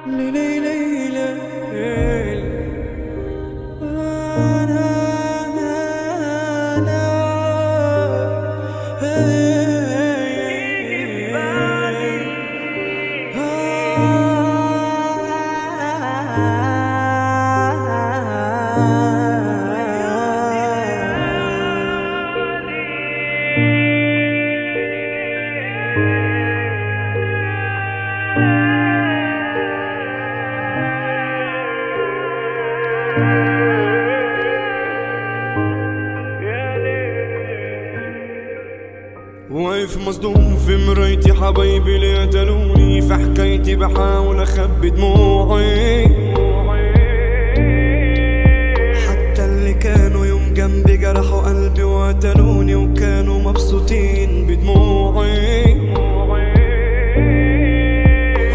ليلي ليلي واقف مصدوم في مرايتي، حبايبي اللي قتلوني في حكايتي بحاول اخبي دموعي. حتى اللي كانوا يوم جنبي جرحوا قلبي وقتلوني، وكانوا مبسوطين بدموعي.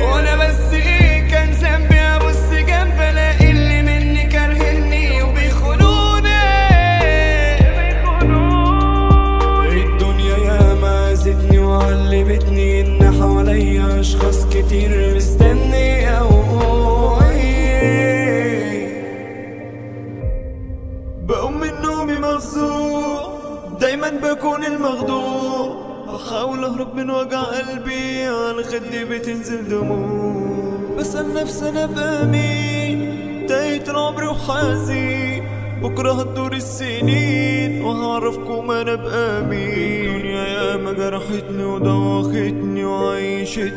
وانا بس ايه كان ذنبي ابص جنب الاقي اللي مني كارهني وبيخونوني. الدنيا ياما اذتني وعلمتني ان حواليا اشخاص كتير مستني اوعي. بقوم من نومي مفزوع، دايما بكون المخدوع، بحاول اهرب من وجع قلبي، على خدي بتنزل دموع. بسأل نفسي انا ابقى مين، تاهت العمر وحزين، بكره هتدور السنين وهعرفكم انا ابقى مين. الدنيا ياما جرحتني ودوختني وعيشتني.